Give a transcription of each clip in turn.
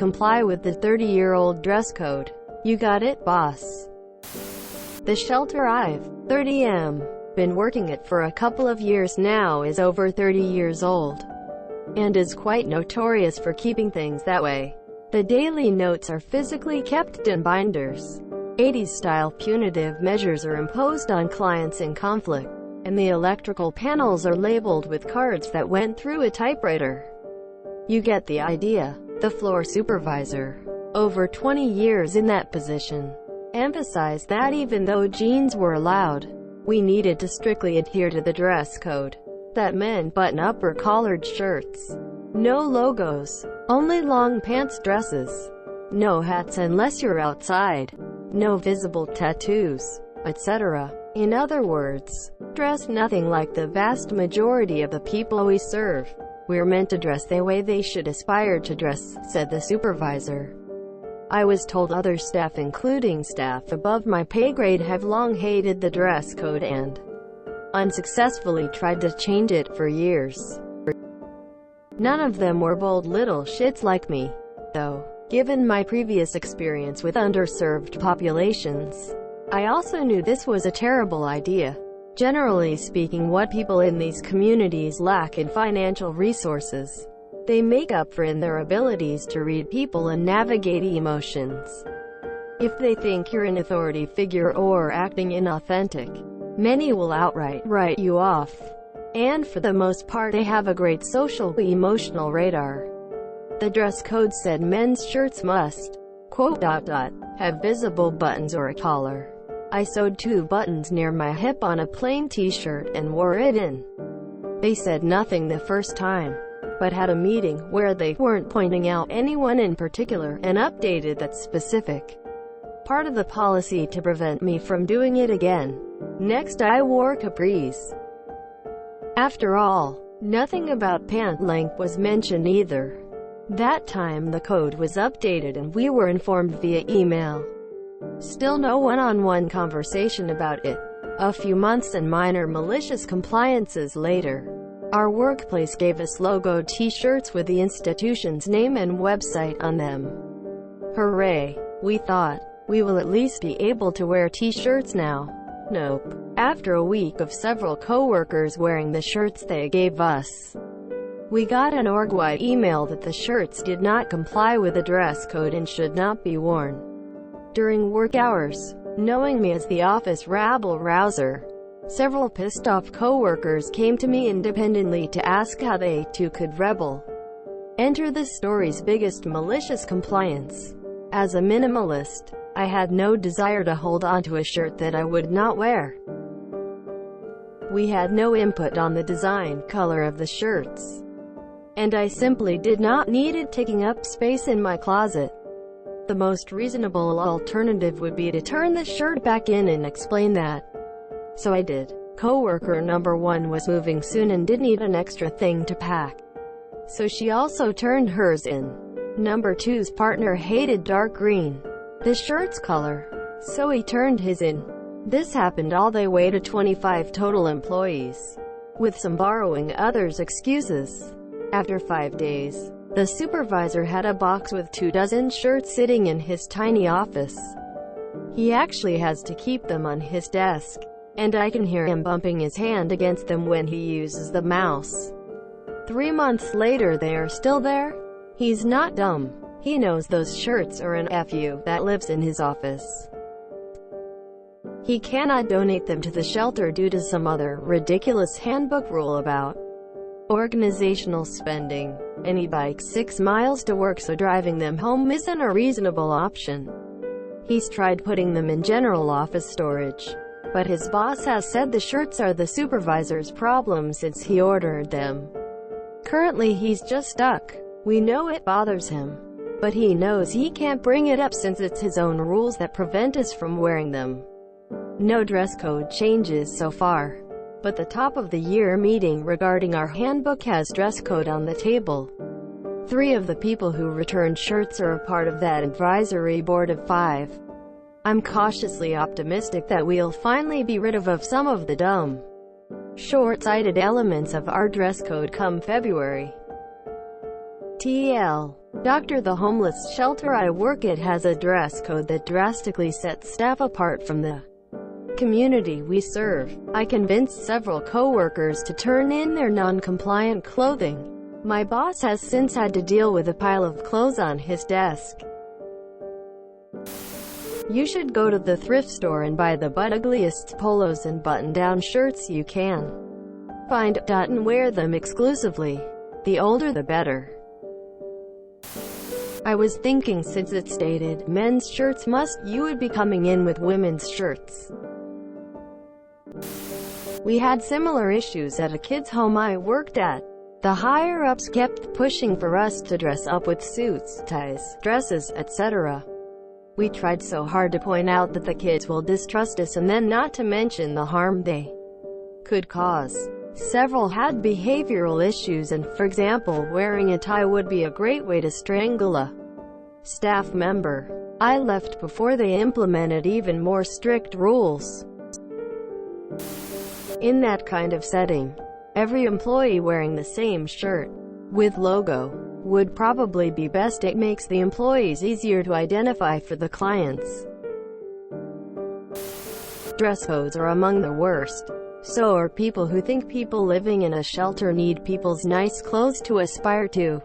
comply with the 30-year-old dress code. You got it, boss. The shelter I've 30M been working at for a couple of years now is over 30 years old, and is quite notorious for keeping things that way. The daily notes are physically kept in binders. 80s-style punitive measures are imposed on clients in conflict, and the electrical panels are labeled with cards that went through a typewriter. You get the idea. The floor supervisor, over 20 years in that position, emphasized that even though jeans were allowed, we needed to strictly adhere to the dress code. That meant button-up or collared shirts, no logos, only long pants dresses, no hats unless you're outside, no visible tattoos, etc. In other words, dress nothing like the vast majority of the people we serve. We're meant to dress the way they should aspire to dress, said the supervisor. I was told other staff, including staff above my pay grade, have long hated the dress code and unsuccessfully tried to change it for years. None of them were bold little shits like me, though. Given my previous experience with underserved populations, I also knew this was a terrible idea. Generally speaking, what people in these communities lack in financial resources, they make up for in their abilities to read people and navigate emotions. If they think you're an authority figure or acting inauthentic, many will outright write you off. And for the most part, they have a great social-emotional radar. The dress code said men's shirts must, quote, have visible buttons or a collar. I sewed 2 buttons near my hip on a plain t-shirt and wore it in. They said nothing the first time, but had a meeting where they weren't pointing out anyone in particular and updated that specific part of the policy to prevent me from doing it again. Next, I wore capris. After all, nothing about pant length was mentioned either. That time the code was updated and we were informed via email. Still no one-on-one conversation about it. A few months and minor malicious compliances later, our workplace gave us logo t-shirts with the institution's name and website on them. Hooray! We thought, we will at least be able to wear t-shirts now. Nope. After a week of several co-workers wearing the shirts they gave us, we got an org-wide email that the shirts did not comply with the dress code and should not be worn during work hours. Knowing me as the office rabble-rouser, several pissed-off co-workers came to me independently to ask how they, too, could rebel. Enter this story's biggest malicious compliance. As a minimalist, I had no desire to hold on to a shirt that I would not wear. We had no input on the design, color of the shirts, and I simply did not need it taking up space in my closet. The most reasonable alternative would be to turn the shirt back in and explain that. So I did. Coworker number 1 was moving soon and did need an extra thing to pack, so she also turned hers in. Number 2's partner hated dark green, the shirt's color, so he turned his in. This happened all the way to 25 total employees, with some borrowing others' excuses. After 5 days, the supervisor had a box with 24 shirts sitting in his tiny office. He actually has to keep them on his desk, and I can hear him bumping his hand against them when he uses the mouse. 3 months later they are still there. He's not dumb. He knows those shirts are an FU that lives in his office. He cannot donate them to the shelter due to some other ridiculous handbook rule about organizational spending, and he bikes 6 miles to work, so driving them home isn't a reasonable option. He's tried putting them in general office storage, but his boss has said the shirts are the supervisor's problem since he ordered them. Currently he's just stuck. We know it bothers him, but he knows he can't bring it up since it's his own rules that prevent us from wearing them. No dress code changes so far, but the top of the year meeting regarding our handbook has dress code on the table. 3 of the people who returned shirts are a part of that advisory board of 5. I'm cautiously optimistic that we'll finally be rid of some of the dumb, short-sighted elements of our dress code come February. TL The homeless shelter I work at has a dress code that drastically sets staff apart from the community we serve. I convinced several coworkers to turn in their non-compliant clothing. My boss has since had to deal with a pile of clothes on his desk. You should go to the thrift store and buy the ugliest polos and button-down shirts you can find, and wear them exclusively. The older the better. I was thinking, since it stated men's shirts must, you would be coming in with women's shirts. We had similar issues at a kid's home I worked at. The higher-ups kept pushing for us to dress up with suits, ties, dresses, etc. We tried so hard to point out that the kids will distrust us, and then not to mention the harm they could cause. Several had behavioral issues, and, for example, wearing a tie would be a great way to strangle a staff member. I left before they implemented even more strict rules. In that kind of setting, every employee wearing the same shirt with logo would probably be best. It makes the employees easier to identify for the clients. Dress codes are among the worst. So are people who think people living in a shelter need people's nice clothes to aspire to.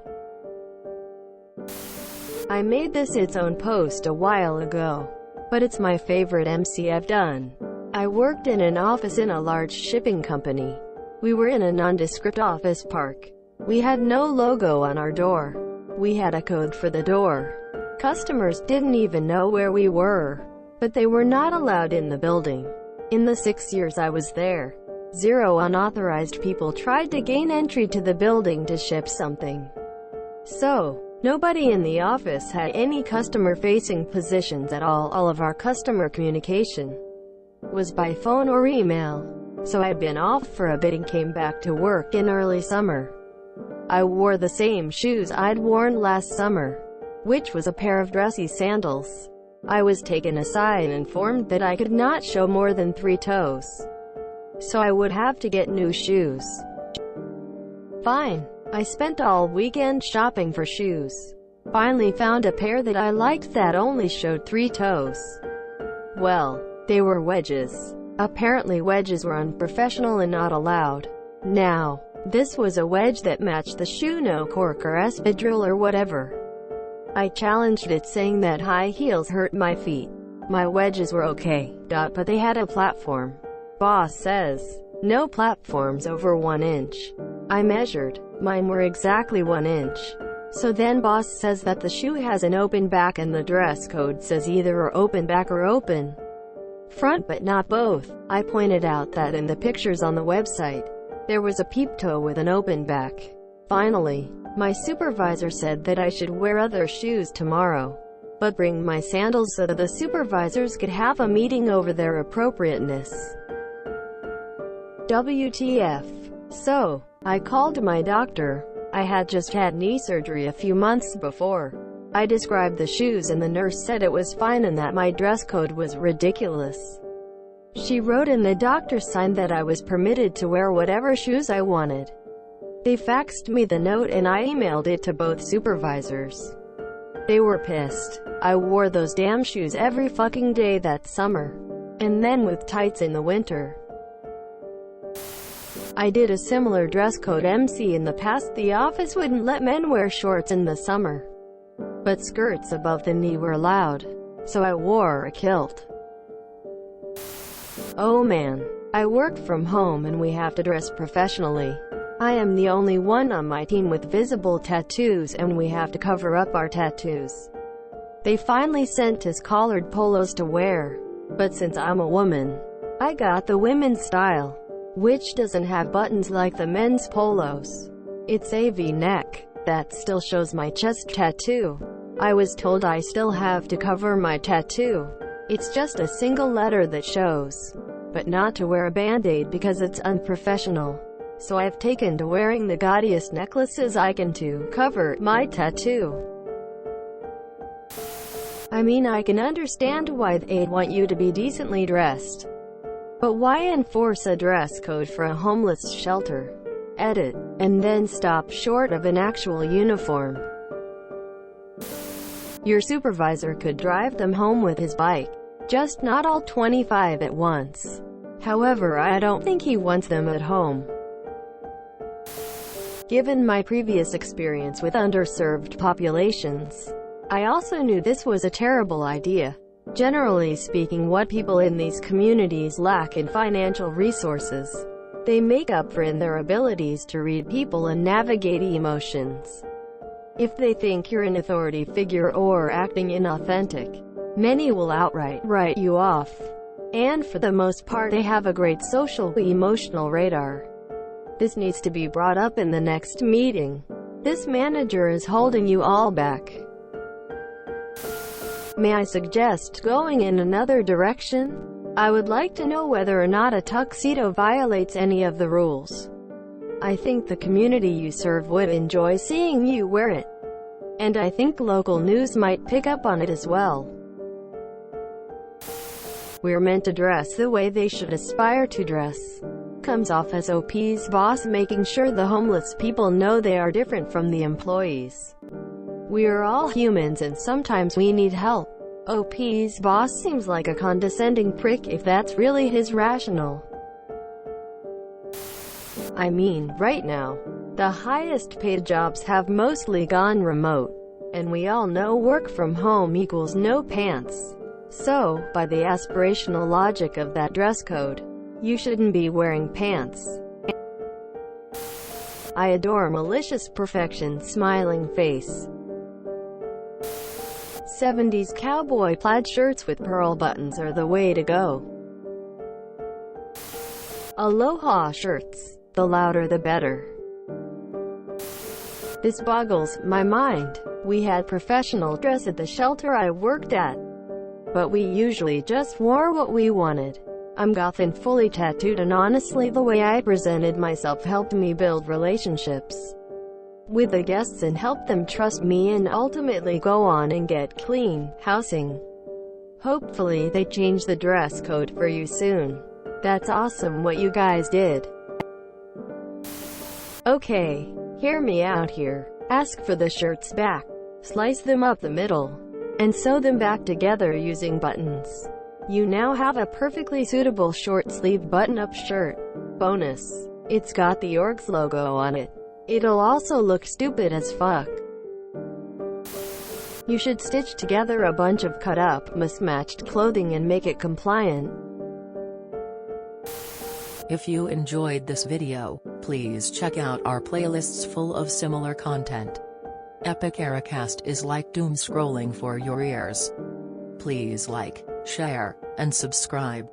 I made this its own post a while ago, but it's my favorite MC I've done. I worked in an office in a large shipping company. We were in a nondescript office park. We had no logo on our door. We had a code for the door. Customers didn't even know where we were, but they were not allowed in the building. In the 6 years I was there, 0 unauthorized people tried to gain entry to the building to ship something. So, nobody in the office had any customer-facing positions at all. All of our customer communication was by phone or email. So I'd been off for a bit and came back to work in early summer. I wore the same shoes I'd worn last summer, which was a pair of dressy sandals. I was taken aside and informed that I could not show more than 3 toes, so I would have to get new shoes. Fine. I spent all weekend shopping for shoes. Finally found a pair that I liked that only showed 3 toes. Well, they were wedges. Apparently wedges were unprofessional and not allowed. Now, this was a wedge that matched the shoe, no cork or espadrille or whatever. I challenged it, saying that high heels hurt my feet. My wedges were okay, but they had a platform. Boss says, no platforms over 1 inch. I measured. Mine were exactly 1 inch. So then boss says that the shoe has an open back and the dress code says either or open back or open front, but not both. I pointed out that in the pictures on the website, there was a peep toe with an open back. Finally, my supervisor said that I should wear other shoes tomorrow, but bring my sandals so that the supervisors could have a meeting over their appropriateness. WTF. So, I called my doctor. I had just had knee surgery a few months before. I described the shoes and the nurse said it was fine and that my dress code was ridiculous. She wrote in the doctor's sign that I was permitted to wear whatever shoes I wanted. They faxed me the note and I emailed it to both supervisors. They were pissed. I wore those damn shoes every fucking day that summer. And then with tights in the winter. I did a similar dress code MC in the past. The office wouldn't let men wear shorts in the summer, but skirts above the knee were allowed. So I wore a kilt. Oh man. I work from home and we have to dress professionally. I am the only one on my team with visible tattoos and we have to cover up our tattoos. They finally sent us collared polos to wear. But since I'm a woman, I got the women's style, which doesn't have buttons like the men's polos. It's a V-neck. That still shows my chest tattoo. I was told I still have to cover my tattoo. It's just a single letter that shows, but not to wear a band-aid because it's unprofessional. So I've taken to wearing the gaudiest necklaces I can to cover my tattoo. I mean, I can understand why they'd want you to be decently dressed. But why enforce a dress code for a homeless shelter? Edit. And then stop short of an actual uniform. Your supervisor could drive them home with his bike. Just not all 25 at once. However, I don't think he wants them at home. Given my previous experience with underserved populations, I also knew this was a terrible idea. Generally speaking, what people in these communities lack in financial resources, they make up for in their abilities to read people and navigate emotions. If they think you're an authority figure or acting inauthentic, many will outright write you off. And for the most part, they have a great social-emotional radar. This needs to be brought up in the next meeting. This manager is holding you all back. May I suggest going in another direction? I would like to know whether or not a tuxedo violates any of the rules. I think the community you serve would enjoy seeing you wear it. And I think local news might pick up on it as well. We're meant to dress the way they should aspire to dress. Comes off as OP's boss making sure the homeless people know they are different from the employees. We are all humans and sometimes we need help. OP's boss seems like a condescending prick if that's really his rationale. I mean, right now, the highest paid jobs have mostly gone remote. And we all know work from home equals no pants. So, by the aspirational logic of that dress code, you shouldn't be wearing pants. I adore malicious perfection smiling face. 70s cowboy plaid shirts with pearl buttons are the way to go. Aloha shirts. The louder the better. This boggles my mind. We had professional dress at the shelter I worked at, but we usually just wore what we wanted. I'm goth and fully tattooed, and honestly the way I presented myself helped me build relationships with the guests and help them trust me and ultimately go on and get clean housing. Hopefully they change the dress code for you soon. That's awesome what you guys did. Okay, hear me out here. Ask for the shirts back. Slice them up the middle and sew them back together using buttons. You now have a perfectly suitable short-sleeved button-up shirt. Bonus: it's got the org's logo on it. It'll also look stupid as fuck. You should stitch together a bunch of cut-up, mismatched clothing and make it compliant. If you enjoyed this video, please check out our playlists full of similar content. Epic Ericast is like doom scrolling for your ears. Please like, share, and subscribe.